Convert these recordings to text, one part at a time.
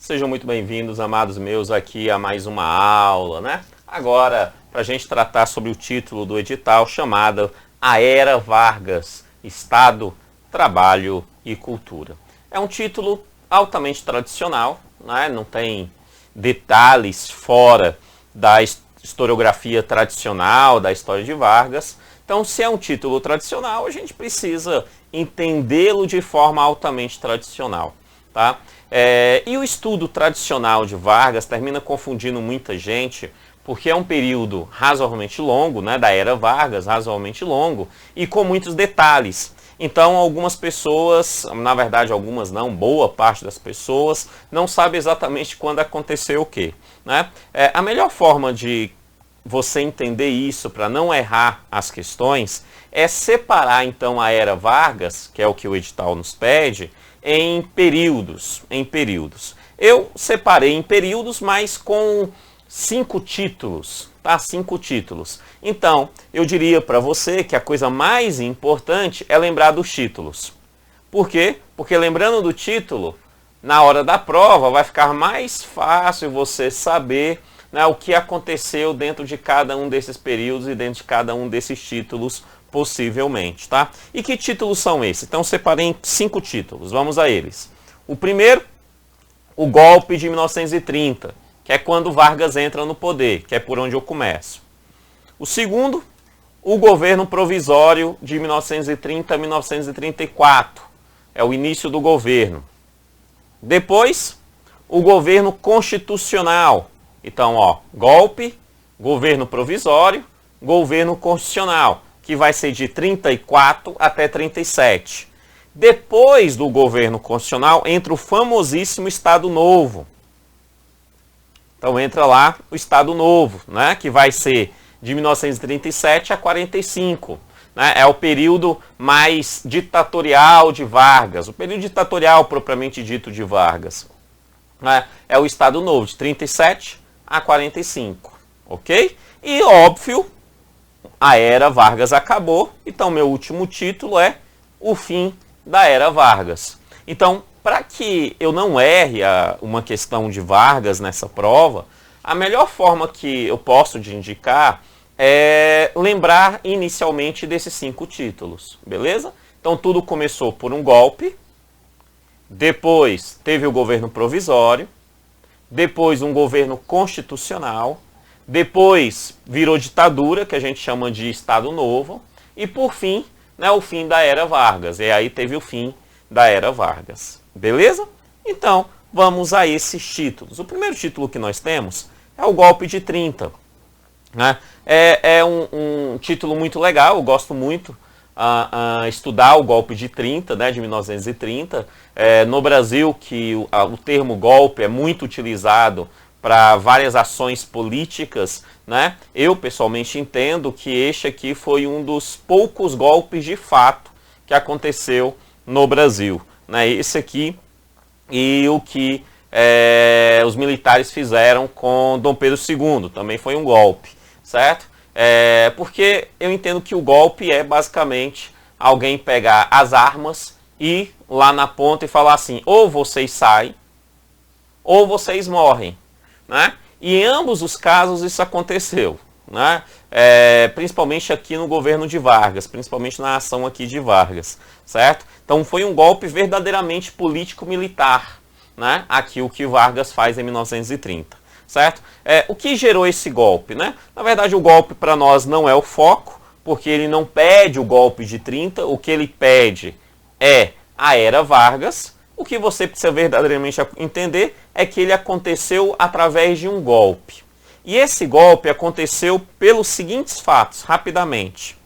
Sejam muito bem-vindos, amados meus, aqui a mais uma aula, né? Agora, para a gente tratar sobre o título do edital chamado A Era Vargas, Estado, Trabalho e Cultura. É um título altamente tradicional, né? Não tem detalhes fora da historiografia tradicional, da história de Vargas. Então, se é um título tradicional, a gente precisa entendê-lo de forma altamente tradicional, tá? E o estudo tradicional de Vargas termina confundindo muita gente, porque é um período razoavelmente longo, né, da Era Vargas, razoavelmente longo, e com muitos detalhes. Então, algumas pessoas, na verdade algumas não, boa parte das pessoas, não sabe exatamente quando aconteceu o quê, né? A melhor forma de você entender isso para não errar as questões é separar então a Era Vargas, que é o que o edital nos pede, em períodos. Eu separei em períodos, mas com 5 títulos, tá? 5 títulos. Então, eu diria para você que a coisa mais importante é lembrar dos títulos. Por quê? Porque lembrando do título, na hora da prova vai ficar mais fácil você saber, né, o que aconteceu dentro de cada um desses períodos e dentro de cada um desses títulos, possivelmente, tá? E que títulos são esses? Então, separei em 5 títulos, vamos a eles. O primeiro, o golpe de 1930, que é quando Vargas entra no poder, que é por onde eu começo. O segundo, o governo provisório de 1930 a 1934, é o início do governo. Depois, o governo constitucional. Então, golpe, governo provisório, governo constitucional, que vai ser de 34 até 37. Depois do governo constitucional, entra o famosíssimo Estado Novo. Então, entra lá o Estado Novo, né, que vai ser de 1937 a 45. Né, é o período mais ditatorial de Vargas, o período ditatorial propriamente dito de Vargas. Né, é o Estado Novo, de 37 a 45, ok? E óbvio, a Era Vargas acabou, então meu último título é O Fim da Era Vargas. Então, para que eu não erre uma questão de Vargas nessa prova, a melhor forma que eu posso de indicar é lembrar inicialmente desses 5 títulos, beleza? Então tudo começou por um golpe, depois teve o governo provisório, depois um governo constitucional, depois virou ditadura, que a gente chama de Estado Novo, e por fim, né, o fim da Era Vargas. E aí teve o fim da Era Vargas. Beleza? Então, vamos a esses títulos. O primeiro título que nós temos é o golpe de 30. Né? É um título muito legal, eu gosto muito estudar o golpe de 30, né, de 1930. No Brasil, que o termo golpe é muito utilizado para várias ações políticas, né? Eu pessoalmente entendo que este aqui foi um dos poucos golpes de fato que aconteceu no Brasil, né? Esse aqui e o que os militares fizeram com Dom Pedro II, também foi um golpe, certo? Porque eu entendo que o golpe é basicamente alguém pegar as armas e lá na ponta e falar assim, ou vocês saem, ou vocês morrem. Né? E em ambos os casos isso aconteceu, né? Principalmente aqui no governo de Vargas, principalmente na ação aqui de Vargas, certo? Então foi um golpe verdadeiramente político-militar, né? Aqui o que Vargas faz em 1930, certo? O que gerou esse golpe, né? Na verdade o golpe para nós não é o foco, porque ele não pede o golpe de 30, o que ele pede é a Era Vargas. O que você precisa verdadeiramente entender é que ele aconteceu através de um golpe. E esse golpe aconteceu pelos seguintes fatos, rapidamente.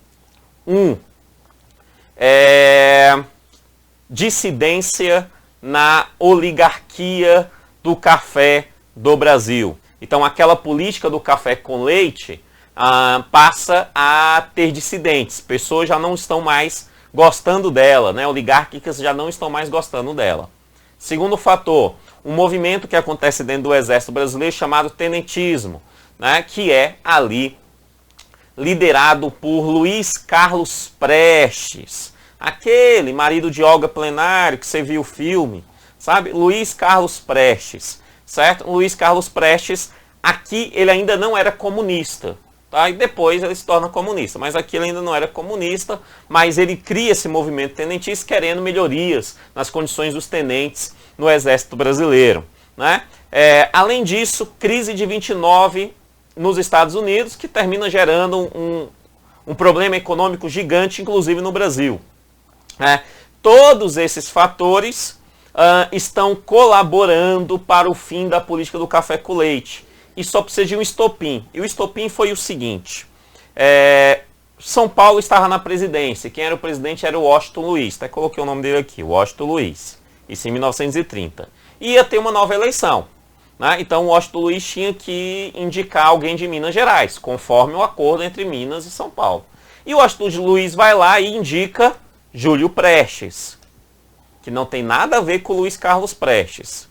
Dissidência na oligarquia do café do Brasil. Então, aquela política do café com leite passa a ter dissidentes. Pessoas já não estão mais gostando dela, né? Oligárquicas já não estão mais gostando dela. Segundo fator, um movimento que acontece dentro do Exército Brasileiro chamado tenentismo, né? Que é ali liderado por Luiz Carlos Prestes, aquele marido de Olga Plenário que você viu o filme, sabe? Luiz Carlos Prestes. certo? Luiz Carlos Prestes, aqui ele ainda não era comunista, tá? E depois ele se torna comunista, mas aqui ele ainda não era comunista, mas ele cria esse movimento tenentista querendo melhorias nas condições dos tenentes no Exército Brasileiro, né? Além disso, crise de 29 nos Estados Unidos, que termina gerando um problema econômico gigante, inclusive no Brasil. Todos esses fatores estão colaborando para o fim da política do café com leite. E só precisa de um estopim. E o estopim foi o seguinte. São Paulo estava na presidência. Quem era o presidente era o Washington Luiz. Até coloquei o nome dele aqui, Washington Luiz. Isso em 1930. Ia ter uma nova eleição, né? Então o Washington Luiz tinha que indicar alguém de Minas Gerais, conforme o acordo entre Minas e São Paulo. E o Washington Luiz vai lá e indica Júlio Prestes, que não tem nada a ver com o Luiz Carlos Prestes.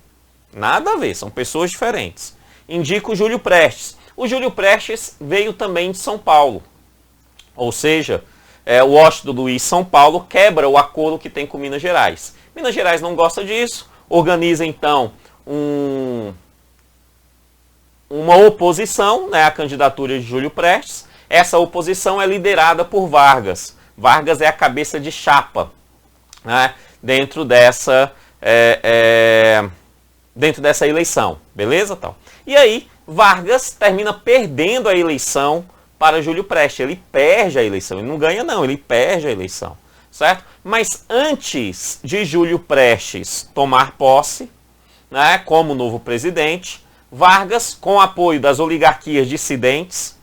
Nada a ver, são pessoas diferentes. Indica o Júlio Prestes. O Júlio Prestes veio também de São Paulo. Ou seja, o Washington Luiz São Paulo quebra o acordo que tem com Minas Gerais. Minas Gerais não gosta disso, organiza então uma oposição, né, à candidatura de Júlio Prestes. Essa oposição é liderada por Vargas. Vargas é a cabeça de chapa, né, dentro dessa eleição, beleza? Então, e aí, Vargas termina perdendo a eleição para Júlio Prestes. Ele perde a eleição, ele não ganha não, ele perde a eleição, certo? Mas antes de Júlio Prestes tomar posse, né, como novo presidente, Vargas, com apoio das oligarquias dissidentes,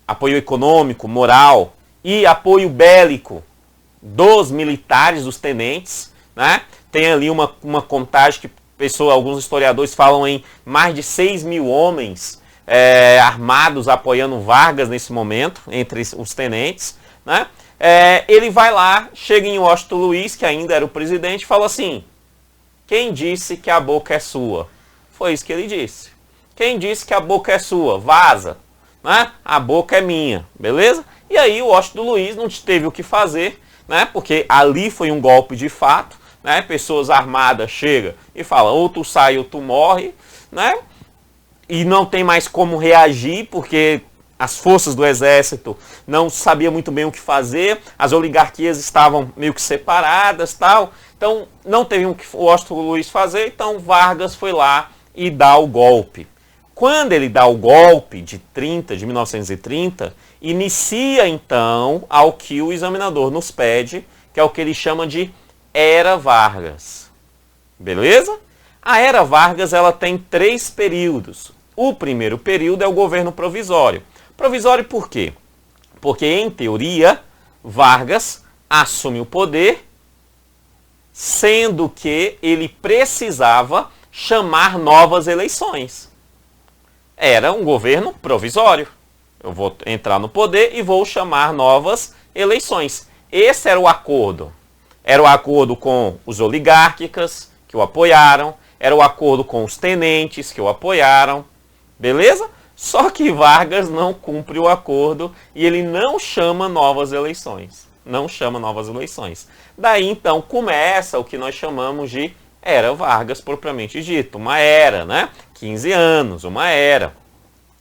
apoio econômico, moral e apoio bélico dos militares, dos tenentes, né, tem ali uma contagem que alguns historiadores falam em mais de 6 mil homens armados apoiando Vargas nesse momento, entre os tenentes, né? Ele vai lá, chega em Washington Luiz, que ainda era o presidente, e fala assim: quem disse que a boca é sua? Foi isso que ele disse. Quem disse que a boca é sua? Vaza, né? A boca é minha, beleza? E aí o Washington Luiz não teve o que fazer, né? Porque ali foi um golpe de fato, né? Pessoas armadas chegam e falam: ou tu sai ou tu morre, né? E não tem mais como reagir, porque as forças do exército não sabiam muito bem o que fazer, as oligarquias estavam meio que separadas, tal. Então não teve o que o Washington Luiz fazer, então Vargas foi lá e dá o golpe. Quando ele dá o golpe de 1930, inicia então ao que o examinador nos pede, que é o que ele chama de Era Vargas. Beleza? A Era Vargas ela tem 3 períodos. O primeiro período é o governo provisório. Provisório por quê? Porque, em teoria, Vargas assume o poder, sendo que ele precisava chamar novas eleições. Era um governo provisório. Eu vou entrar no poder e vou chamar novas eleições. Esse era o acordo. Era o acordo com os oligárquicas, que o apoiaram. Era o acordo com os tenentes, que o apoiaram. Beleza? Só que Vargas não cumpre o acordo e ele não chama novas eleições. Não chama novas eleições. Daí, então, começa o que nós chamamos de Era Vargas, propriamente dito. Uma era, né? 15 anos, uma era.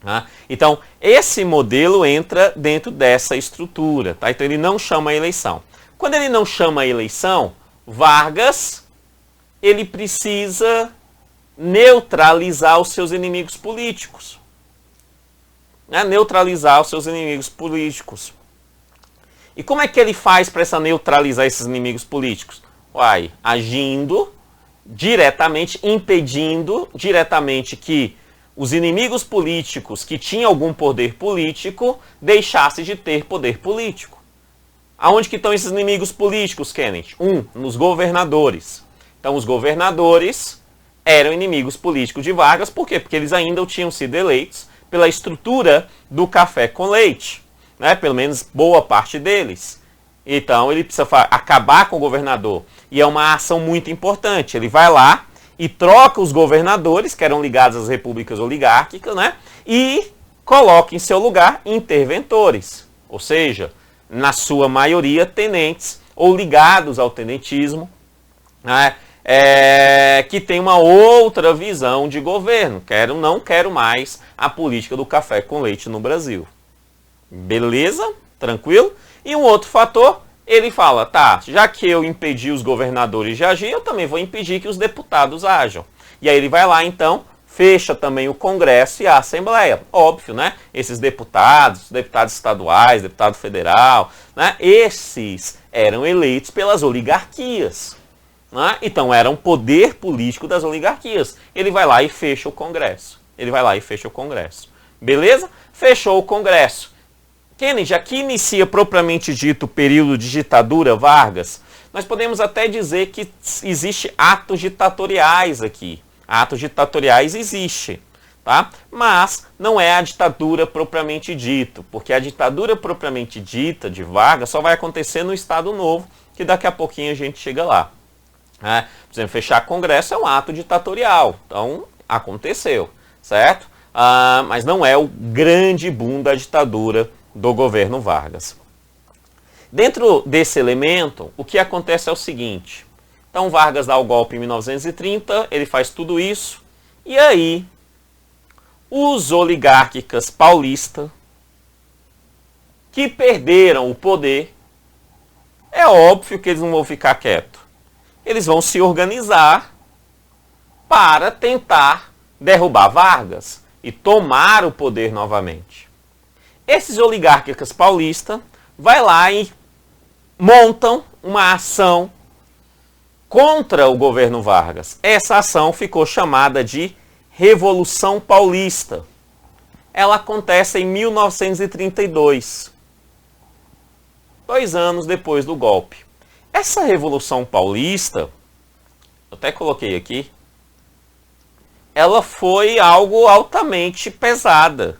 Tá? Então, esse modelo entra dentro dessa estrutura. Tá? Então, ele não chama a eleição. Quando ele não chama a eleição, Vargas, ele precisa neutralizar os seus inimigos políticos. Neutralizar os seus inimigos políticos. E como é que ele faz para neutralizar esses inimigos políticos? Agindo diretamente, impedindo diretamente que os inimigos políticos que tinham algum poder político deixassem de ter poder político. Aonde que estão esses inimigos políticos, Kenneth? Nos governadores. Então, os governadores eram inimigos políticos de Vargas. Por quê? Porque eles ainda tinham sido eleitos pela estrutura do café com leite, né? Pelo menos boa parte deles. Então ele precisa acabar com o governador. E é uma ação muito importante. Ele vai lá e troca os governadores, que eram ligados às repúblicas oligárquicas, né? E coloca em seu lugar interventores. Ou seja, na sua maioria tenentes ou ligados ao tenentismo, né? que tem uma outra visão de governo. Não quero mais a política do café com leite no Brasil. Beleza? Tranquilo? E um outro fator, ele fala, tá, já que eu impedi os governadores de agir, eu também vou impedir que os deputados ajam. E aí ele vai lá, então, fecha também o Congresso e a Assembleia. Óbvio, né? Esses deputados estaduais, deputado federal, né? Esses eram eleitos pelas oligarquias. Né? Então, era um poder político das oligarquias. Ele vai lá e fecha o Congresso. Beleza? Fechou o Congresso. Kennedy, aqui inicia propriamente dito o período de ditadura Vargas. Nós podemos até dizer que existe atos ditatoriais aqui. Atos ditatoriais existe, tá? Mas não é a ditadura propriamente dito, porque a ditadura propriamente dita de Vargas só vai acontecer no Estado Novo, que daqui a pouquinho a gente chega lá. Por exemplo, fechar Congresso é um ato ditatorial, então aconteceu, certo? Mas não é o grande boom da ditadura do governo Vargas. Dentro desse elemento, o que acontece é o seguinte. Então Vargas dá o golpe em 1930, ele faz tudo isso, e aí os oligarcas paulistas que perderam o poder, é óbvio que eles não vão ficar quietos. Eles vão se organizar para tentar derrubar Vargas e tomar o poder novamente. Esses oligarcas paulistas vai lá e montam uma ação contra o governo Vargas. Essa ação ficou chamada de Revolução Paulista. Ela acontece em 1932, 2 anos depois do golpe. Essa Revolução Paulista, eu até coloquei aqui, ela foi algo altamente pesada.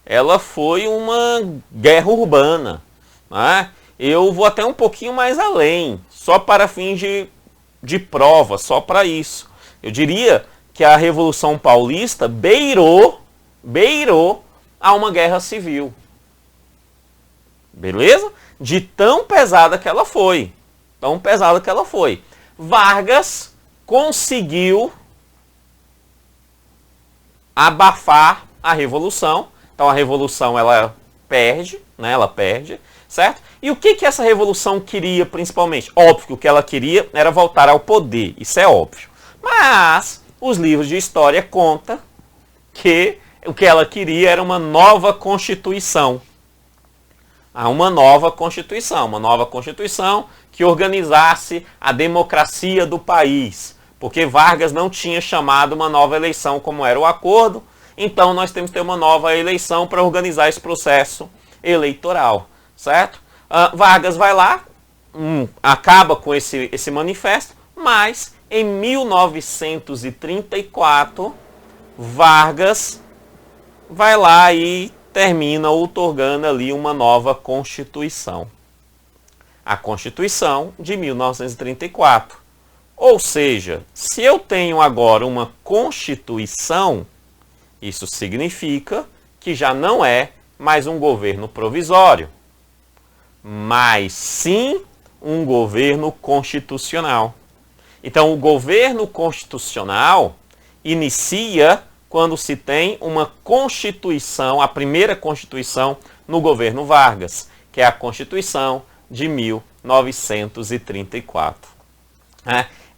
Ela foi uma guerra urbana. Né? Eu vou até um pouquinho mais além, só para fins de prova, só para isso. Eu diria que a Revolução Paulista beirou a uma guerra civil. Beleza? De tão pesada que ela foi. Vargas conseguiu abafar a Revolução. Então a Revolução ela perde, né? Ela perde, certo? E o que essa Revolução queria principalmente? Óbvio que o que ela queria era voltar ao poder, isso é óbvio. Mas os livros de história contam que o que ela queria era uma nova Constituição. Uma nova Constituição que organizasse a democracia do país. Porque Vargas não tinha chamado uma nova eleição como era o acordo. Então nós temos que ter uma nova eleição para organizar esse processo eleitoral, certo? Vargas vai lá, acaba com esse manifesto, mas em 1934, Vargas vai lá e termina outorgando ali uma nova Constituição. A Constituição de 1934. Ou seja, se eu tenho agora uma Constituição, isso significa que já não é mais um governo provisório, mas sim um governo constitucional. Então, o governo constitucional inicia quando se tem uma Constituição, a primeira Constituição no governo Vargas, que é a Constituição de 1934.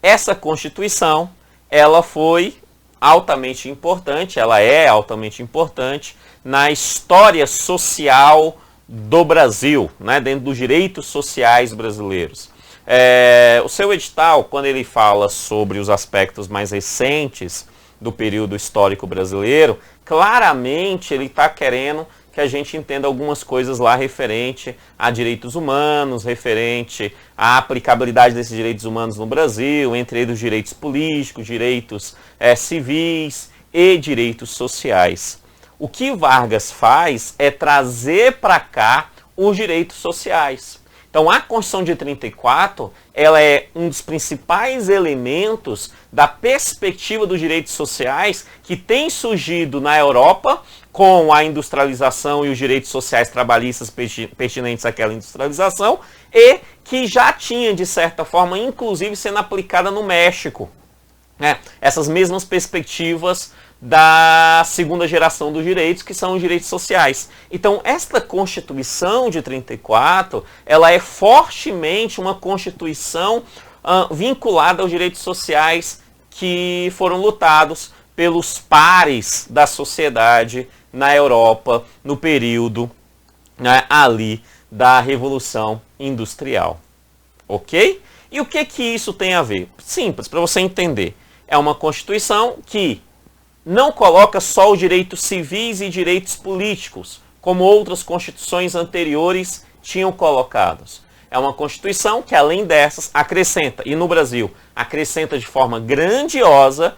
Essa Constituição, ela foi altamente importante, ela é altamente importante na história social do Brasil, né, dentro dos direitos sociais brasileiros. O seu edital, quando ele fala sobre os aspectos mais recentes do período histórico brasileiro, claramente ele está querendo que a gente entenda algumas coisas lá referente a direitos humanos, referente à aplicabilidade desses direitos humanos no Brasil, entre eles os direitos políticos, direitos civis e direitos sociais. O que Vargas faz é trazer para cá os direitos sociais. Então, a Constituição de 34, ela é um dos principais elementos da perspectiva dos direitos sociais que tem surgido na Europa com a industrialização e os direitos sociais trabalhistas pertinentes àquela industrialização e que já tinha, de certa forma, inclusive sendo aplicada no México. Essas mesmas perspectivas da segunda geração dos direitos, que são os direitos sociais. Então, esta Constituição de 34, ela é fortemente uma Constituição vinculada aos direitos sociais que foram lutados pelos pares da sociedade na Europa no período ali da Revolução Industrial. Ok? E o que isso tem a ver? Simples, para você entender. É uma Constituição que não coloca só os direitos civis e direitos políticos, como outras constituições anteriores tinham colocados. É uma Constituição que, além dessas, acrescenta, e no Brasil, acrescenta de forma grandiosa,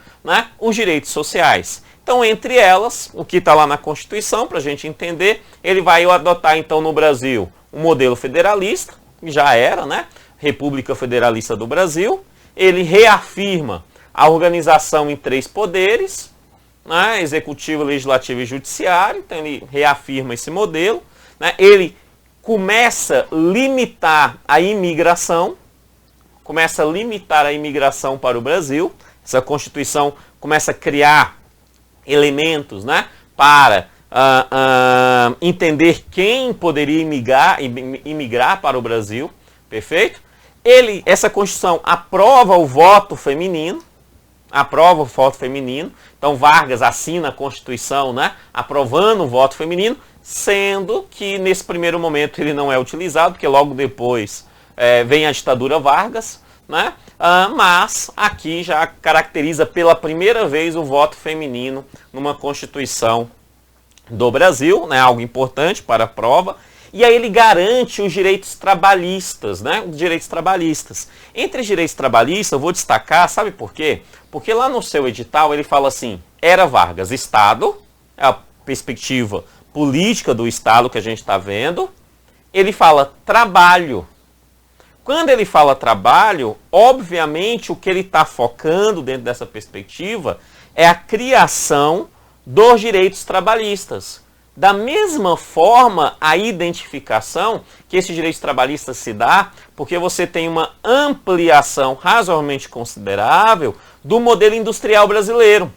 os direitos sociais. Então, entre elas, o que está lá na Constituição, para a gente entender, ele vai adotar, então, no Brasil, um modelo federalista, que já era, República Federalista do Brasil. Ele reafirma a organização em 3 poderes, executivo, legislativo e judiciário. Então ele reafirma esse modelo. Ele começa a limitar a imigração, para o Brasil. Essa Constituição começa a criar elementos para entender quem poderia imigrar para o Brasil. Perfeito? Essa Constituição aprova o voto feminino. Então Vargas assina a Constituição, aprovando o voto feminino, sendo que nesse primeiro momento ele não é utilizado, porque logo depois vem a ditadura Vargas, mas aqui já caracteriza pela primeira vez o voto feminino numa Constituição do Brasil, algo importante para a prova. E aí ele garante os direitos trabalhistas, Os direitos trabalhistas. Entre os direitos trabalhistas, eu vou destacar, sabe por quê? Porque lá no seu edital ele fala assim, era Vargas, Estado, é a perspectiva política do Estado que a gente está vendo. Ele fala trabalho. Quando ele fala trabalho, obviamente o que ele está focando dentro dessa perspectiva é a criação dos direitos trabalhistas. Da mesma forma, a identificação que esses direitos trabalhistas se dá, porque você tem uma ampliação razoavelmente considerável do modelo industrial brasileiro.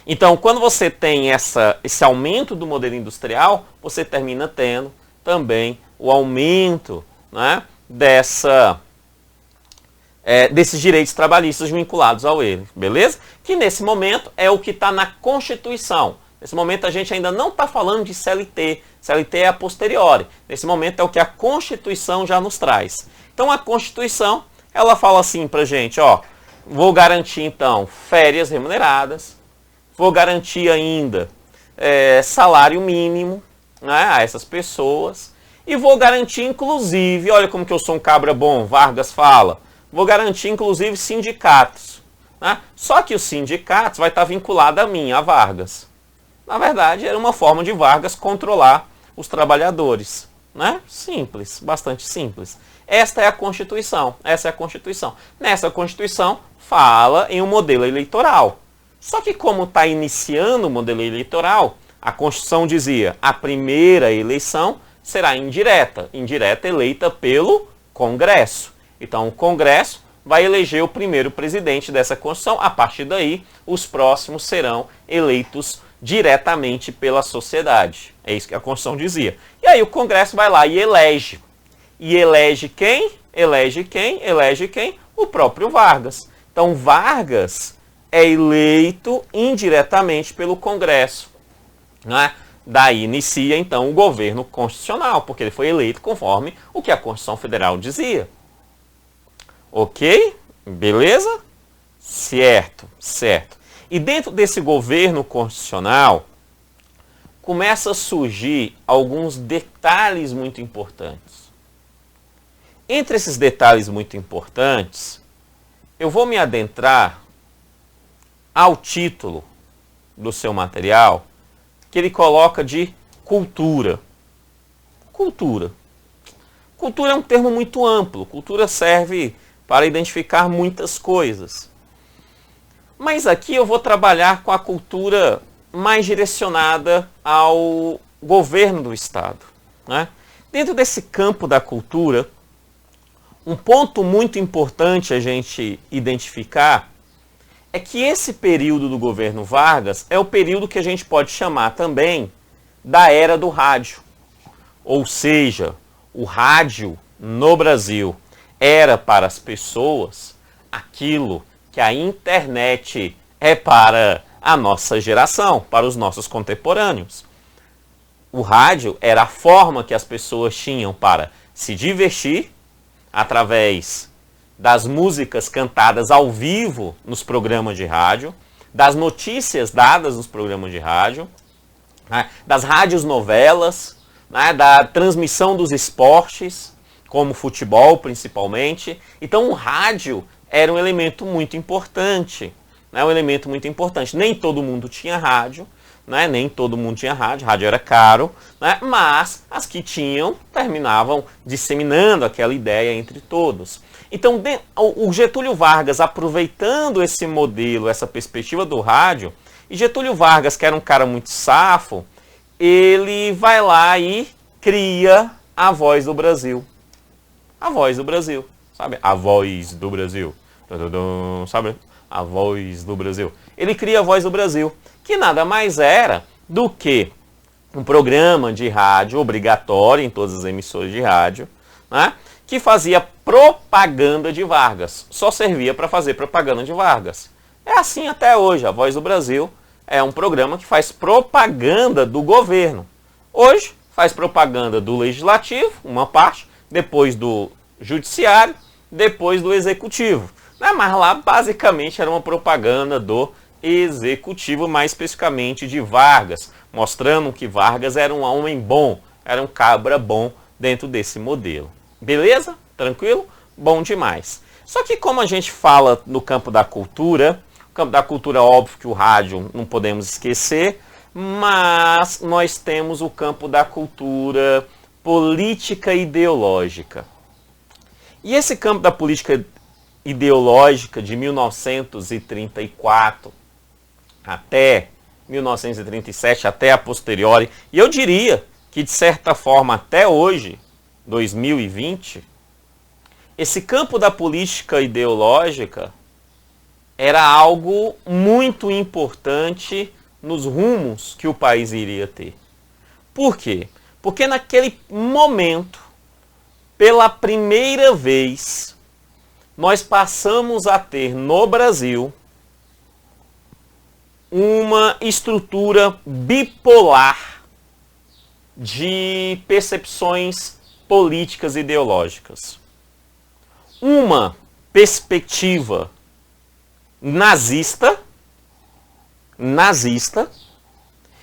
Então, quando você tem esse aumento do modelo industrial, você termina tendo também o aumento desses direitos trabalhistas vinculados ao ele, beleza? Que nesse momento é o que está na Constituição. Nesse momento a gente ainda não está falando de CLT. CLT é a posteriori. Nesse momento é o que a Constituição já nos traz. Então a Constituição, ela fala assim pra gente, vou garantir então férias remuneradas, vou garantir ainda salário mínimo a essas pessoas e vou garantir inclusive, olha como que eu sou um cabra bom, Vargas fala, vou garantir inclusive sindicatos. Só que os sindicatos vai estar vinculado a mim, a Vargas. Na verdade, era uma forma de Vargas controlar os trabalhadores. Simples, bastante simples. Esta é a Constituição. Nessa Constituição, fala em um modelo eleitoral. Só que como está iniciando o modelo eleitoral, a Constituição dizia a primeira eleição será indireta. Indireta eleita pelo Congresso. Então, o Congresso vai eleger o primeiro presidente dessa Constituição. A partir daí, os próximos serão eleitos diretamente pela sociedade. É isso que a Constituição dizia. E aí o Congresso vai lá e elege. E elege quem? Elege quem? O próprio Vargas. Então Vargas é eleito indiretamente pelo Congresso. Daí inicia então o governo constitucional, porque ele foi eleito conforme o que a Constituição Federal dizia. Ok? Beleza? Certo. E dentro desse governo constitucional, começa a surgir alguns detalhes muito importantes. Entre esses detalhes muito importantes, eu vou me adentrar ao título do seu material, que ele coloca de cultura. Cultura. Cultura é um termo muito amplo. Cultura serve para identificar muitas coisas. Mas aqui eu vou trabalhar com a cultura mais direcionada ao governo do Estado, né? Dentro desse campo da cultura, um ponto muito importante a gente identificar é que esse período do governo Vargas é o período que a gente pode chamar também da era do rádio. Ou seja, o rádio no Brasil era para as pessoas aquilo que a internet é para a nossa geração, para os nossos contemporâneos. O rádio era a forma que as pessoas tinham para se divertir através das músicas cantadas ao vivo nos programas de rádio, das notícias dadas nos programas de rádio, né, das rádios novelas, né, da transmissão dos esportes, como futebol principalmente. Então o rádio era um elemento muito importante, né, um elemento muito importante. Nem todo mundo tinha rádio, né, nem todo mundo tinha rádio, rádio era caro, né, mas as que tinham terminavam disseminando aquela ideia entre todos. Então o Getúlio Vargas, aproveitando esse modelo, essa perspectiva do rádio, e Getúlio Vargas, que era um cara muito safo, ele vai lá e cria a Voz do Brasil. A Voz do Brasil, sabe? A Voz do Brasil. Sabe? A Voz do Brasil. Ele cria a Voz do Brasil, que nada mais era do que um programa de rádio obrigatório em todas as emissoras de rádio, né, que fazia propaganda de Vargas. Só servia para fazer propaganda de Vargas. É assim até hoje. A Voz do Brasil é um programa que faz propaganda do governo. Hoje faz propaganda do legislativo, uma parte, depois do judiciário, depois do executivo. Né? Mas lá basicamente era uma propaganda do executivo, mais especificamente de Vargas, mostrando que Vargas era um homem bom, era um cabra bom dentro desse modelo. Beleza? Tranquilo? Bom demais. Só que como a gente fala no campo da cultura, óbvio que o rádio não podemos esquecer, mas nós temos o campo da cultura política ideológica. E esse campo da política ideológica de 1934 até 1937, até a posteriori, e eu diria que de certa forma até hoje, 2020, esse campo da política ideológica era algo muito importante nos rumos que o país iria ter. Por quê? Porque naquele momento, pela primeira vez, nós passamos a ter no Brasil uma estrutura bipolar de percepções políticas e ideológicas. Uma perspectiva nazista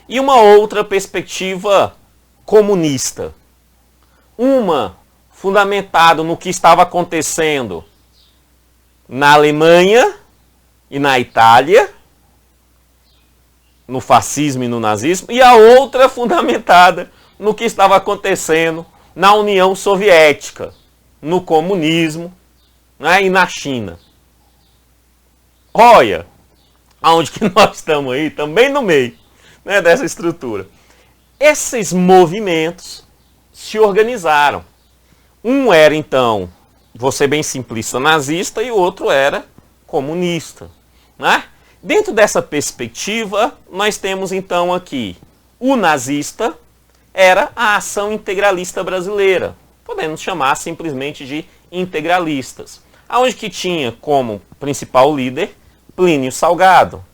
e uma outra perspectiva comunista. Uma fundamentada no que estava acontecendo na Alemanha e na Itália, no fascismo e no nazismo, e a outra fundamentada no que estava acontecendo na União Soviética, no comunismo, né, e na China. Olha, aonde que nós estamos aí, também no meio, né, dessa estrutura. Esses movimentos se organizaram. Um era, então, vou ser bem simplista, nazista, e o outro era comunista, né? Dentro dessa perspectiva, nós temos então aqui o nazista era a Ação Integralista Brasileira. Podemos chamar simplesmente de integralistas. Onde que tinha como principal líder Plínio Salgado.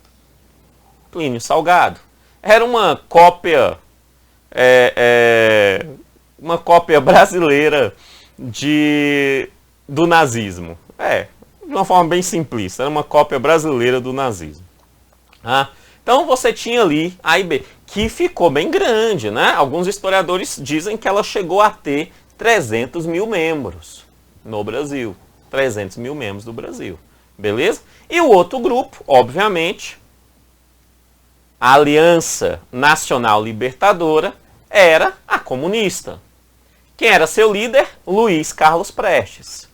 Plínio Salgado. Era uma cópia brasileira do nazismo. De uma forma bem simplista, era uma cópia brasileira do nazismo. Então você tinha ali a IB, que ficou bem grande, né? Alguns historiadores dizem que ela chegou a ter 300 mil membros no Brasil. 300 mil membros do Brasil. Beleza? E o outro grupo, obviamente, a Aliança Nacional Libertadora, era a comunista, Quem era seu líder? Luiz Carlos Prestes.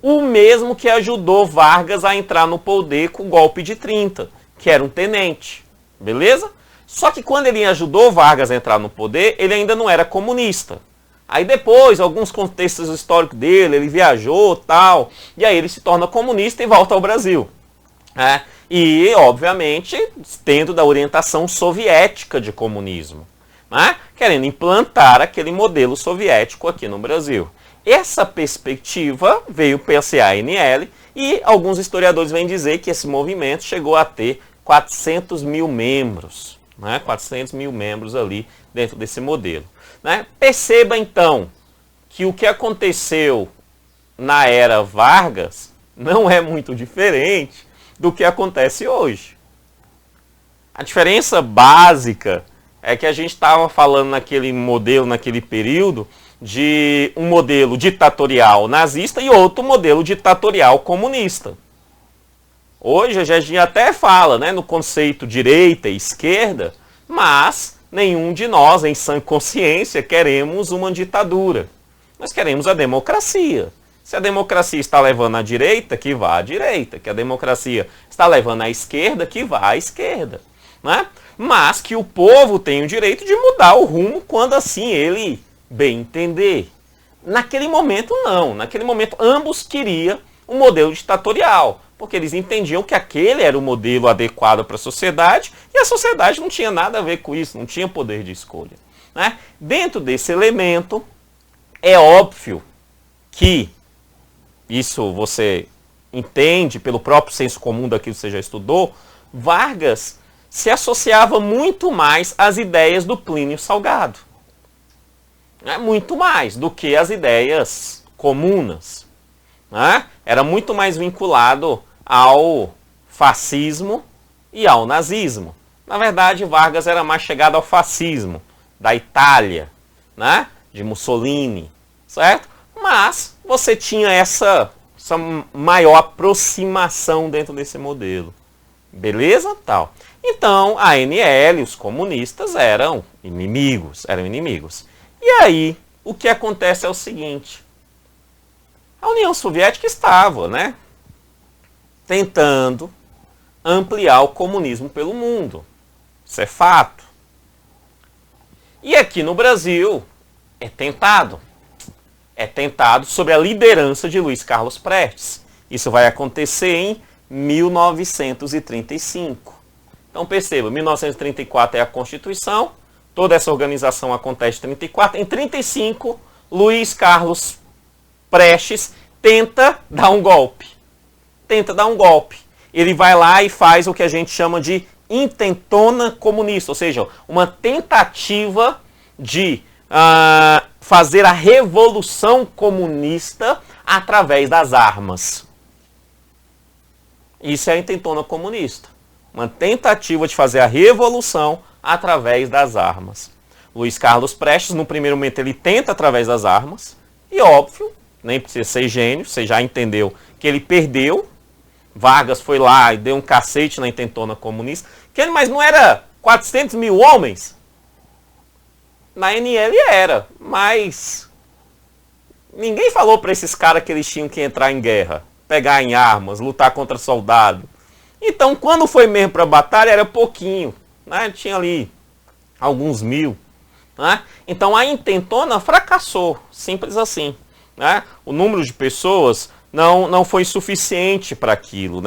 O mesmo que ajudou Vargas a entrar no poder com o golpe de 30, que era um tenente. Beleza? Só que quando ele ajudou Vargas a entrar no poder, ele ainda não era comunista. Aí depois, alguns contextos históricos dele, ele viajou tal, e aí ele se torna comunista e volta ao Brasil. E, obviamente, tendo da orientação soviética de comunismo, querendo implantar aquele modelo soviético aqui no Brasil. Essa perspectiva veio pela CANL e alguns historiadores vêm dizer que esse movimento chegou a ter 400 mil membros. 400 mil membros ali dentro desse modelo. Perceba então que o que aconteceu na era Vargas não é muito diferente do que acontece hoje. A diferença básica é que a gente estava falando naquele modelo, naquele período, de um modelo ditatorial nazista e outro modelo ditatorial comunista. Hoje a gente até fala no conceito direita e esquerda, mas nenhum de nós, em sã consciência, queremos uma ditadura. Nós queremos a democracia. Se a democracia está levando à direita, que vá à direita. Que a democracia está levando à esquerda, que vá à esquerda. Mas que o povo tem o direito de mudar o rumo quando assim ele bem entender. Naquele momento, não. Naquele momento, ambos queriam um modelo ditatorial, porque eles entendiam que aquele era o modelo adequado para a sociedade e a sociedade não tinha nada a ver com isso, não tinha poder de escolha. Dentro desse elemento, é óbvio que isso você entende pelo próprio senso comum daquilo que você já estudou, Vargas se associava muito mais às ideias do Plínio Salgado. Muito mais do que as ideias comunas. Era muito mais vinculado ao fascismo e ao nazismo. Na verdade, Vargas era mais chegado ao fascismo da Itália, de Mussolini, certo? Mas você tinha essa maior aproximação dentro desse modelo. Beleza? Tal. Então, a ANL, os comunistas eram inimigos. E aí, o que acontece é o seguinte. A União Soviética estava, tentando ampliar o comunismo pelo mundo. Isso é fato. E aqui no Brasil, é tentado. É tentado sob a liderança de Luiz Carlos Prestes. Isso vai acontecer em 1935. Então perceba, 1934 é a Constituição, toda essa organização acontece em 34. Em 35, Luiz Carlos Prestes tenta dar um golpe. Ele vai lá e faz o que a gente chama de intentona comunista, ou seja, uma tentativa de fazer a revolução comunista através das armas. Isso é a intentona comunista. Uma tentativa de fazer a revolução através das armas. Luiz Carlos Prestes, no primeiro momento, ele tenta através das armas. E óbvio, nem precisa ser gênio, você já entendeu que ele perdeu. Vargas foi lá e deu um cacete na intentona comunista. Mas não era 400 mil homens? Na NL era, mas ninguém falou para esses caras que eles tinham que entrar em guerra, pegar em armas, lutar contra soldado. Então, quando foi mesmo para a batalha, era pouquinho. Tinha ali alguns mil. Então, a intentona fracassou, simples assim. O número de pessoas não foi suficiente para aquilo.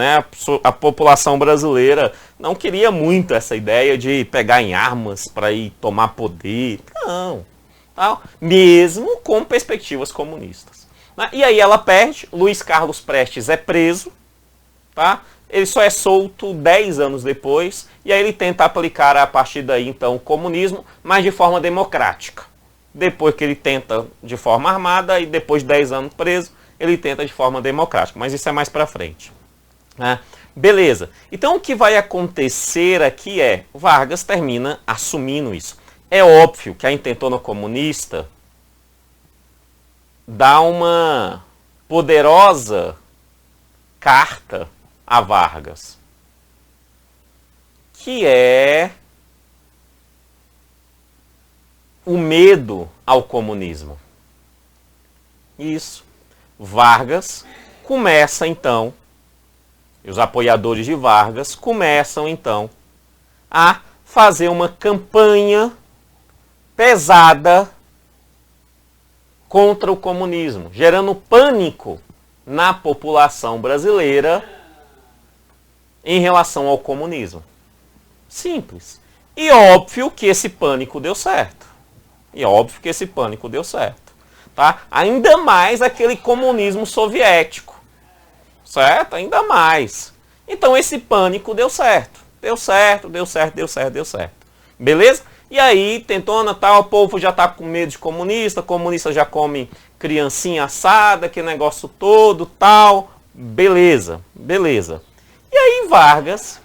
A população brasileira não queria muito essa ideia de pegar em armas para ir tomar poder. Não. Mesmo com perspectivas comunistas. E aí ela perde, Luiz Carlos Prestes é preso, ele só é solto 10 anos depois, e aí ele tenta aplicar a partir daí então o comunismo, mas de forma democrática. Depois que ele tenta de forma armada, e depois de 10 anos preso, ele tenta de forma democrática, mas isso é mais pra frente. Beleza, então o que vai acontecer aqui é, Vargas termina assumindo isso. É óbvio que a intentona comunista dá uma poderosa carta a Vargas, que é o medo ao comunismo. Isso. Vargas começa então, e os apoiadores de Vargas começam então a fazer uma campanha pesada contra o comunismo, gerando pânico na população brasileira em relação ao comunismo. Simples. E óbvio que esse pânico deu certo. Tá? Ainda mais aquele comunismo soviético. Certo? Ainda mais. Então esse pânico deu certo. Deu certo. Beleza? E aí, tentona, tal, o povo já tá com medo de comunista já come criancinha assada, que negócio todo, tal. Beleza. E aí Vargas,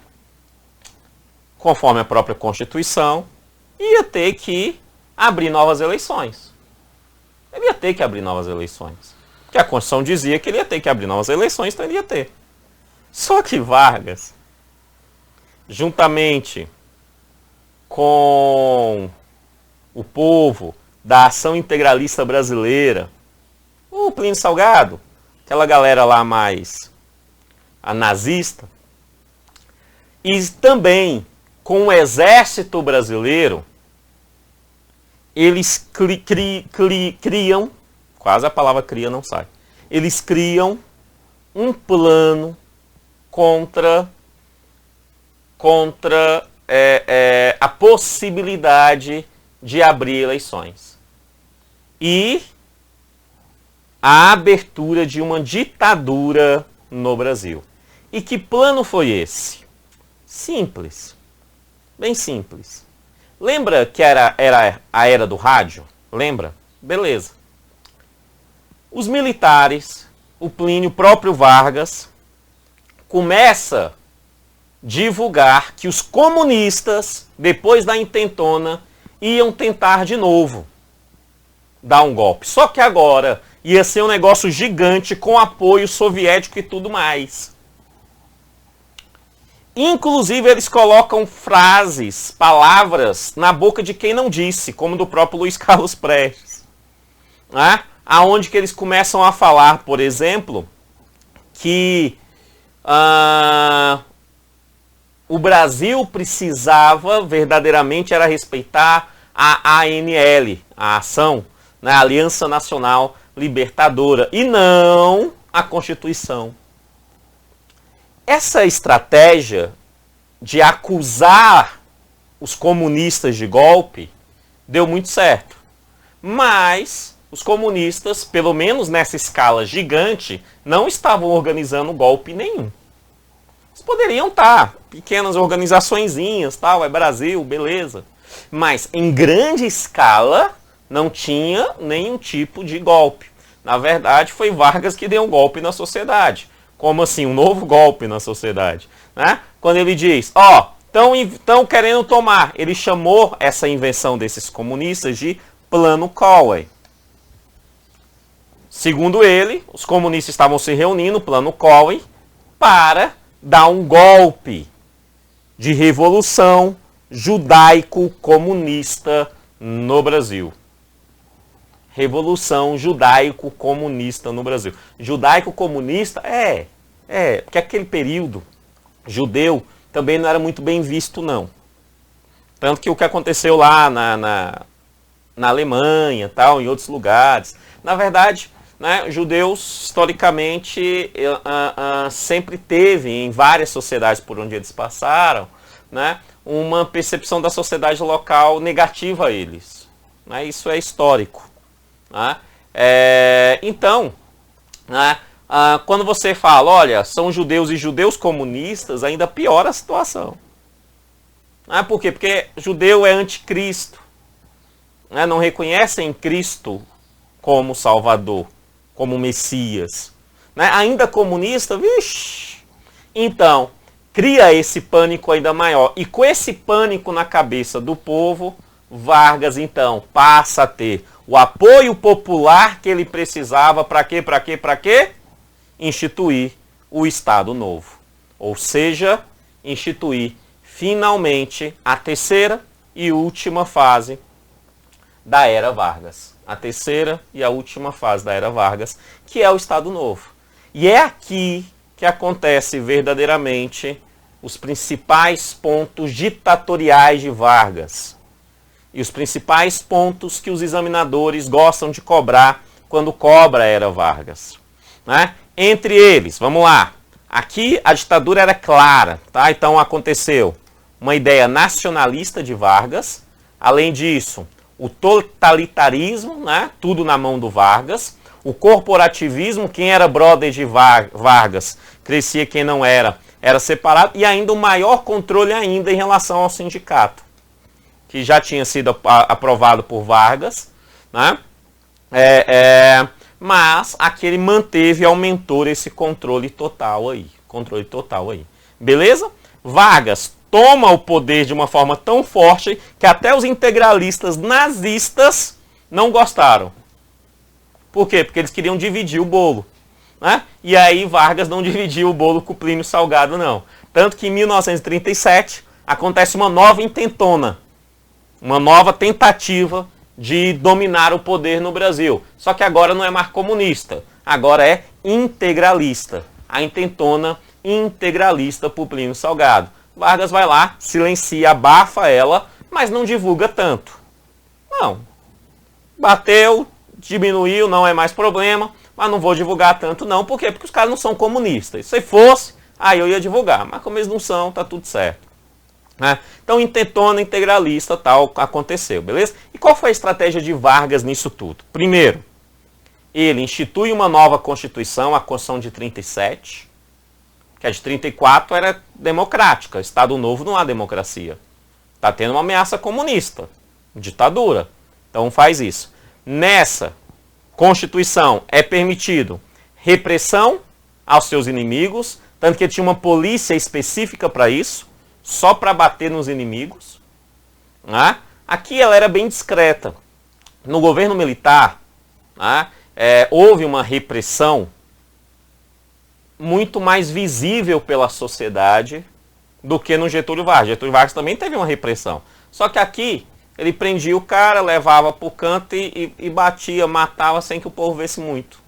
conforme a própria Constituição, ia ter que abrir novas eleições. Ele ia ter que abrir novas eleições. Porque a Constituição dizia que ele ia ter que abrir novas eleições, então ele ia ter. Só que Vargas, juntamente com o povo da Ação Integralista Brasileira, o Plínio Salgado, aquela galera lá mais a nazista, e também com o Exército Brasileiro, eles criam, quase a palavra cria não sai, eles criam um plano contra a possibilidade de abrir eleições e a abertura de uma ditadura no Brasil. E que plano foi esse? Simples, bem simples. Lembra que era a era do rádio? Lembra? Beleza. Os militares, o Plínio, o próprio Vargas, começa a divulgar que os comunistas, depois da intentona, iam tentar de novo dar um golpe. Só que agora ia ser um negócio gigante com apoio soviético e tudo mais. Inclusive eles colocam frases, palavras na boca de quem não disse, como do próprio Luiz Carlos Prestes. Né? Aonde que eles começam a falar, por exemplo, que o Brasil precisava verdadeiramente era respeitar a ANL, a ação, né, a Aliança Nacional Libertadora, e não a Constituição. Essa estratégia de acusar os comunistas de golpe deu muito certo. Mas os comunistas, pelo menos nessa escala gigante, não estavam organizando golpe nenhum. Eles poderiam estar, pequenas organizaçõezinhas, tal, é Brasil, beleza. Mas em grande escala não tinha nenhum tipo de golpe. Na verdade, foi Vargas que deu um golpe na sociedade. Como assim? Um novo golpe na sociedade. Né? Quando ele diz, estão querendo tomar. Ele chamou essa invenção desses comunistas de Plano Collor. Segundo ele, os comunistas estavam se reunindo, Plano Collor, para dar um golpe de revolução judaico-comunista no Brasil. Revolução judaico-comunista no Brasil. Judaico-comunista porque aquele período judeu também não era muito bem visto, não. Tanto que o que aconteceu lá na Alemanha, tal, em outros lugares, na verdade, né, judeus historicamente sempre teve em várias sociedades por onde eles passaram, né, uma percepção da sociedade local negativa a eles. Né, isso é histórico. Né? Então, né, quando você fala, olha, são judeus e judeus comunistas, ainda piora a situação. Por quê? Porque judeu é anticristo. Né? Não reconhecem Cristo como Salvador, como Messias. Né? Ainda comunista, vixi. Então, cria esse pânico ainda maior. E com esse pânico na cabeça do povo, Vargas, então, passa a ter o apoio popular que ele precisava para quê? Instituir o Estado Novo. Ou seja, instituir finalmente a terceira e última fase da era Vargas. a terceira e a última fase da Era Vargas, que é o Estado Novo. E é aqui que acontece verdadeiramente os principais pontos ditatoriais de Vargas. E os principais pontos que os examinadores gostam de cobrar quando cobra a Era Vargas. Né? Entre eles, vamos lá. Aqui a ditadura era clara, tá? Então aconteceu uma ideia nacionalista de Vargas. Além disso, o totalitarismo, né? Tudo na mão do Vargas. O corporativismo, quem era brother de Vargas crescia, quem não era separado. E ainda o maior controle ainda em relação ao sindicato, que já tinha sido aprovado por Vargas, né? Mas aqui ele manteve e aumentou esse controle total aí. Beleza? Vargas toma o poder de uma forma tão forte que até os integralistas nazistas não gostaram. Por quê? Porque eles queriam dividir o bolo. Né? E aí Vargas não dividiu o bolo com o Plínio Salgado, não. Tanto que em 1937 acontece uma nova intentona. Uma nova tentativa de dominar o poder no Brasil. Só que agora não é mais comunista, agora é integralista. A intentona integralista por Plínio Salgado. Vargas vai lá, silencia, abafa ela, mas não divulga tanto. Não. Bateu, diminuiu, não é mais problema, mas não vou divulgar tanto não. Por quê? Porque os caras não são comunistas. Se fosse, aí eu ia divulgar. Mas como eles não são, tá tudo certo. Então, intentona, integralista, tal, aconteceu, beleza? E qual foi a estratégia de Vargas nisso tudo? Primeiro, ele institui uma nova Constituição, a Constituição de 37, que a de 34 era democrática. Estado Novo não há democracia. Está tendo uma ameaça comunista, ditadura. Então faz isso. Nessa Constituição é permitido repressão aos seus inimigos, tanto que tinha uma polícia específica para isso, só para bater nos inimigos. Né? Aqui ela era bem discreta. No governo militar, né, houve uma repressão muito mais visível pela sociedade do que no Getúlio Vargas. Getúlio Vargas também teve uma repressão. Só que aqui ele prendia o cara, levava para o canto e batia, matava sem que o povo visse muito.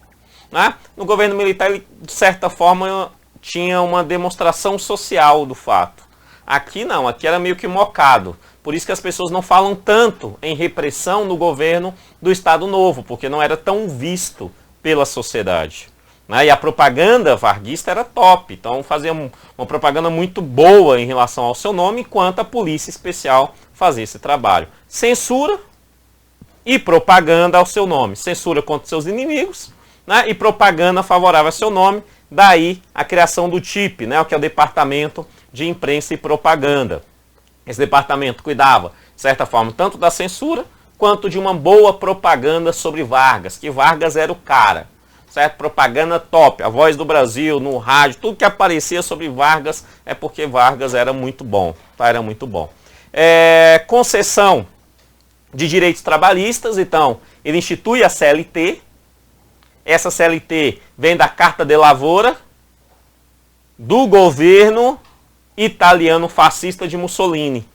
Né? No governo militar ele, de certa forma, tinha uma demonstração social do fato. Aqui não, aqui era meio que mocado. Por isso que as pessoas não falam tanto em repressão no governo do Estado Novo, porque não era tão visto pela sociedade. Né? E a propaganda varguista era top, então fazia uma propaganda muito boa em relação ao seu nome, enquanto a polícia especial fazia esse trabalho. Censura e propaganda ao seu nome. Censura contra seus inimigos, né? E propaganda favorável ao seu nome. Daí a criação do TIP, né? Que é o Departamento de Imprensa e Propaganda. Esse departamento cuidava, de certa forma, tanto da censura quanto de uma boa propaganda sobre Vargas, que Vargas era o cara. Certo? Propaganda top, a Voz do Brasil, no rádio, tudo que aparecia sobre Vargas é porque Vargas era muito bom. Tá? Era muito bom. Concessão de direitos trabalhistas, então, ele institui a CLT. Essa CLT vem da Carta de Lavoura do governo italiano fascista de Mussolini.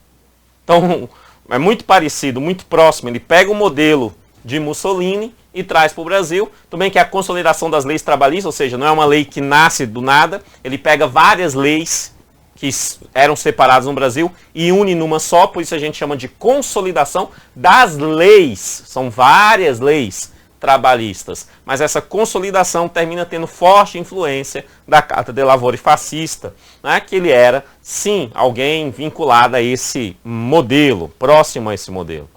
Então, é muito parecido, muito próximo. Ele pega o modelo de Mussolini e traz para o Brasil. Tudo bem que é a consolidação das leis trabalhistas, ou seja, não é uma lei que nasce do nada. Ele pega várias leis que eram separadas no Brasil e une numa só, por isso a gente chama de consolidação das leis. São várias leis trabalhistas, mas essa consolidação termina tendo forte influência da Carta de Lavoura fascista, né, que ele era, sim, alguém vinculado a esse modelo, próximo a esse modelo.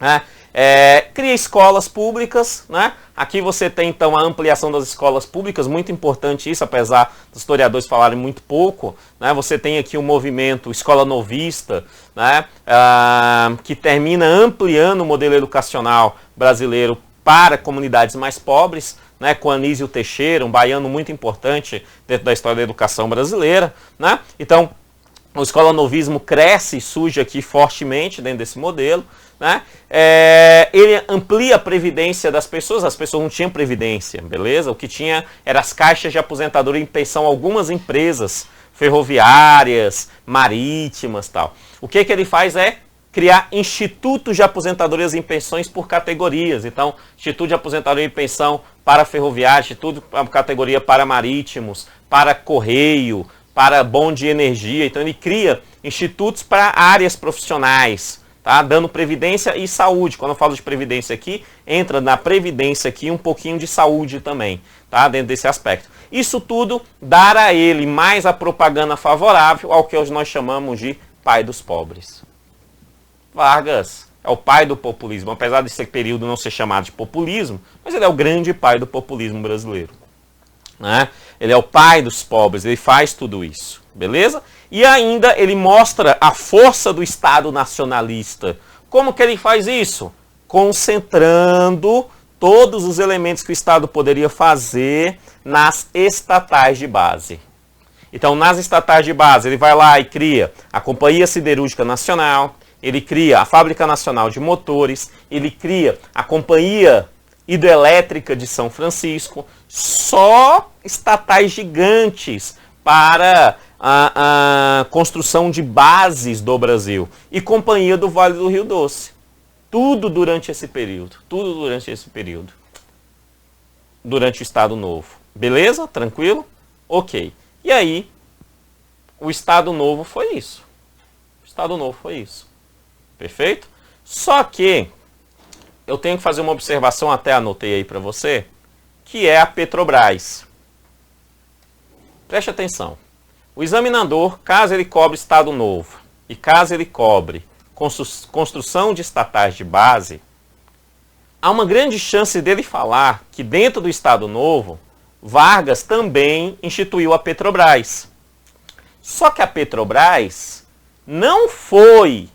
Né? Cria escolas públicas, né? Aqui você tem então a ampliação das escolas públicas, muito importante isso, apesar dos historiadores falarem muito pouco, né? Você tem aqui o movimento Escola Novista, né? Que termina ampliando o modelo educacional brasileiro para comunidades mais pobres, né? Com Anísio Teixeira, um baiano muito importante dentro da história da educação brasileira, né? Então, o escolanovismo cresce e surge aqui fortemente dentro desse modelo. Né? Ele amplia a previdência das pessoas, as pessoas não tinham previdência, beleza? O que tinha eram as caixas de aposentadoria e pensão, algumas empresas ferroviárias, marítimas tal. O que ele faz é criar institutos de aposentadorias e pensões por categorias. Então, instituto de aposentadoria e pensão para ferroviários, instituto de categoria para marítimos, para correio, para bonde e energia. Então, ele cria institutos para áreas profissionais, tá? Dando previdência e saúde. Quando eu falo de previdência aqui, entra na previdência aqui um pouquinho de saúde também, tá? Dentro desse aspecto. Isso tudo dar a ele mais a propaganda favorável ao que hoje nós chamamos de pai dos pobres. Vargas é o pai do populismo, apesar desse período não ser chamado de populismo, mas ele é o grande pai do populismo brasileiro, né? Ele é o pai dos pobres, ele faz tudo isso, beleza? E ainda ele mostra a força do Estado nacionalista. Como que ele faz isso? Concentrando todos os elementos que o Estado poderia fazer nas estatais de base. Então, nas estatais de base, ele vai lá e cria a Companhia Siderúrgica Nacional, ele cria a Fábrica Nacional de Motores, ele cria a Companhia Hidrelétrica de São Francisco, só estatais gigantes para a construção de bases do Brasil. E Companhia do Vale do Rio Doce. Tudo durante esse período. Tudo durante esse período. Durante o Estado Novo. Beleza? Tranquilo? Ok. E aí, o Estado Novo foi isso. O Estado Novo foi isso. Perfeito? Só que eu tenho que fazer uma observação, até anotei aí para você, que é a Petrobras. Preste atenção. O examinador, caso ele cobre Estado Novo e caso ele cobre construção de estatais de base, há uma grande chance dele falar que dentro do Estado Novo, Vargas também instituiu a Petrobras. Só que a Petrobras não foi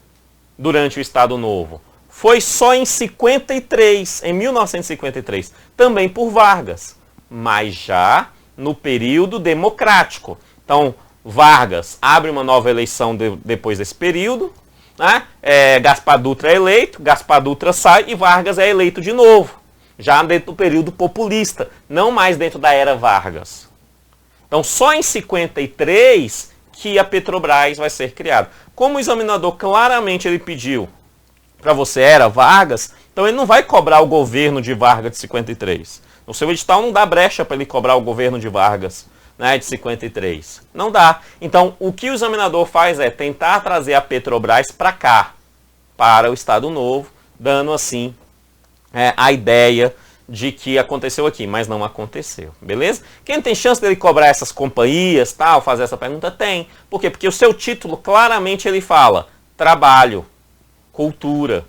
durante o Estado Novo. Foi só em 53, em 1953, também por Vargas, mas já no período democrático. Então, Vargas abre uma nova eleição depois desse período, né? Gaspar Dutra é eleito, Gaspar Dutra sai e Vargas é eleito de novo, já dentro do período populista, não mais dentro da era Vargas. Então, só em 53 que a Petrobras vai ser criada. Como o examinador claramente ele pediu para você era Vargas, então ele não vai cobrar o governo de Vargas de 53. No seu edital não dá brecha para ele cobrar o governo de Vargas, né, de 53. Não dá. Então, o que o examinador faz é tentar trazer a Petrobras para cá, para o Estado Novo, dando assim a ideia de que aconteceu aqui, mas não aconteceu, beleza? Quem tem chance dele cobrar essas companhias, tal, fazer essa pergunta? Tem. Por quê? Porque o seu título claramente ele fala trabalho, cultura,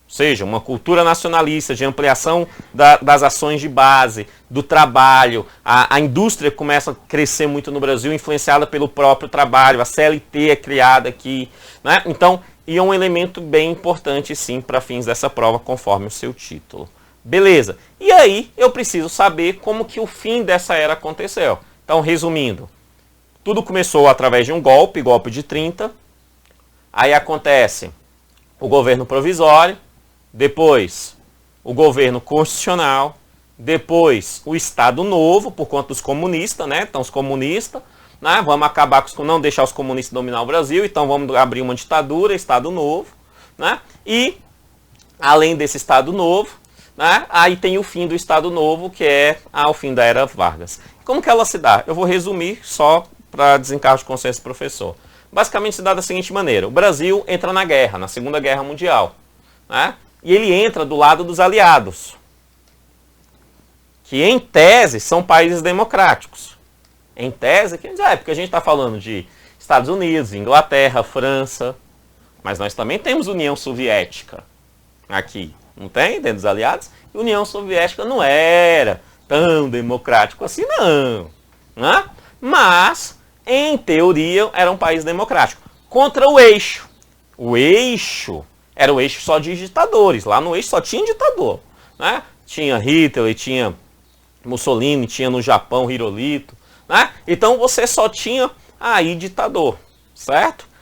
ou seja, uma cultura nacionalista de ampliação das ações de base, do trabalho, a indústria começa a crescer muito no Brasil, influenciada pelo próprio trabalho, a CLT é criada aqui, né? Então, e é um elemento bem importante sim para fins dessa prova, conforme o seu título. Beleza. E aí eu preciso saber como que o fim dessa era aconteceu. Então, resumindo, tudo começou através de um golpe de 30. Aí acontece o governo provisório, depois o governo constitucional, depois o Estado Novo, por conta dos comunistas, né? Então, os comunistas, né? Vamos acabar com não deixar os comunistas dominar o Brasil, então vamos abrir uma ditadura, Estado Novo, né? E, além desse Estado Novo, né? Aí tem o fim do Estado Novo, que é o fim da era Vargas. Como que ela se dá? Eu vou resumir só para desencargo de consciência do professor. Basicamente se dá da seguinte maneira: o Brasil entra na guerra, na Segunda Guerra Mundial, né? E ele entra do lado dos aliados, que em tese são países democráticos. Em tese, porque a gente está falando de Estados Unidos, Inglaterra, França, mas nós também temos União Soviética aqui. Não tem? Dentro dos aliados. E a União Soviética não era tão democrático assim, não. Né? Mas, em teoria, era um país democrático. Contra o eixo. O eixo era o eixo só de ditadores. Lá no eixo só tinha ditador. Né? Tinha Hitler, tinha Mussolini, tinha no Japão Hirohito. Né? Então, você só tinha aí ditador. Certo?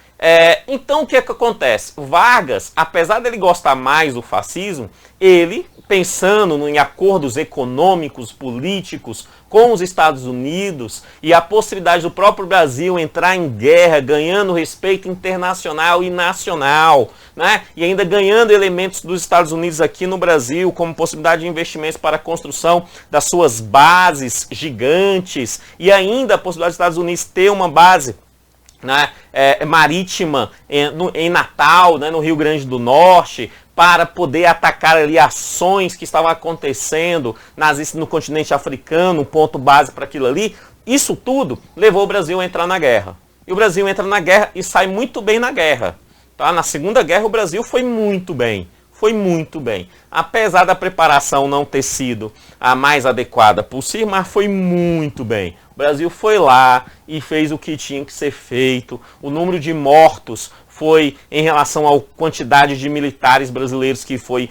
Então, o que é que acontece? Vargas, apesar dele gostar mais do fascismo, ele pensando em acordos econômicos, políticos com os Estados Unidos e a possibilidade do próprio Brasil entrar em guerra, ganhando respeito internacional e nacional, né? E ainda ganhando elementos dos Estados Unidos aqui no Brasil, como possibilidade de investimentos para a construção das suas bases gigantes e ainda a possibilidade dos Estados Unidos ter uma base, né, marítima em Natal, né, no Rio Grande do Norte, para poder atacar ali ações que estavam acontecendo no continente africano, um ponto base para aquilo ali. Isso tudo levou o Brasil a entrar na guerra. E o Brasil entra na guerra e sai muito bem na guerra. Tá? Na Segunda Guerra o Brasil foi muito bem. Foi muito bem. Apesar da preparação não ter sido a mais adequada possível, mas foi muito bem. O Brasil foi lá e fez o que tinha que ser feito. O número de mortos foi, em relação à quantidade de militares brasileiros que foi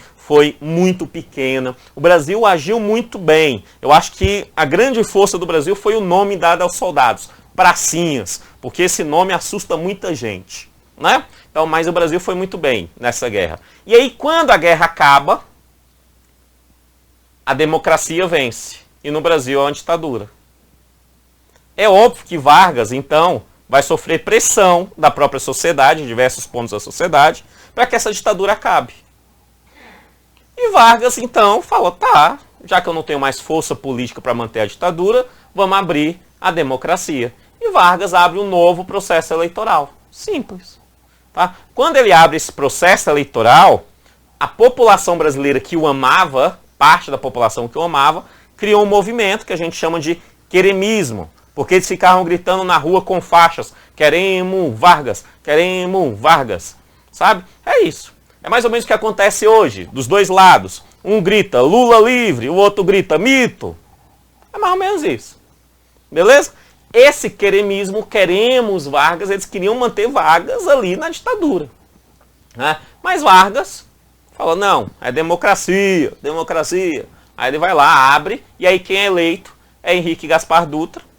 muito pequena. O Brasil agiu muito bem. Eu acho que a grande força do Brasil foi o nome dado aos soldados, pracinhas, porque esse nome assusta muita gente, né? Então, mas o Brasil foi muito bem nessa guerra. E aí, quando a guerra acaba, a democracia vence. E no Brasil é uma ditadura. É óbvio que Vargas, então, vai sofrer pressão da própria sociedade, em diversos pontos da sociedade, para que essa ditadura acabe. E Vargas, então, falou, tá, já que eu não tenho mais força política para manter a ditadura, vamos abrir a democracia. E Vargas abre um novo processo eleitoral. Simples. Tá? Quando ele abre esse processo eleitoral, a população brasileira que o amava, parte da população que o amava, criou um movimento que a gente chama de queremismo. Porque eles ficavam gritando na rua com faixas, queremos Vargas, sabe? É isso. É mais ou menos o que acontece hoje, dos dois lados. Um grita Lula livre, o outro grita mito. É mais ou menos isso. Beleza? Esse queremismo, queremos Vargas, eles queriam manter Vargas ali na ditadura. Né? Mas Vargas fala, não, é democracia, democracia. Aí ele vai lá, abre, e aí quem é eleito é Henrique Gaspar Dutra,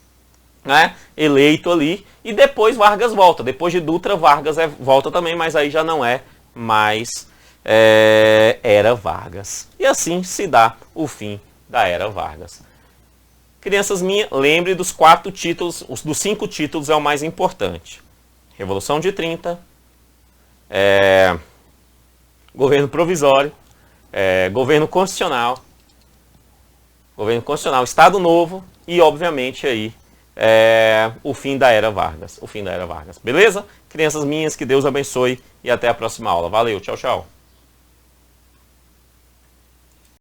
né, eleito ali, e depois Vargas volta. Depois de Dutra, Vargas volta também, mas aí já não é mais era Vargas. E assim se dá o fim da era Vargas. Crianças minhas, lembre dos 4 títulos, dos 5 títulos é o mais importante. Revolução de 30, governo provisório, governo constitucional, Estado Novo e, obviamente, aí o fim da era Vargas. Beleza? Crianças minhas, que Deus abençoe e até a próxima aula. Valeu, tchau, tchau.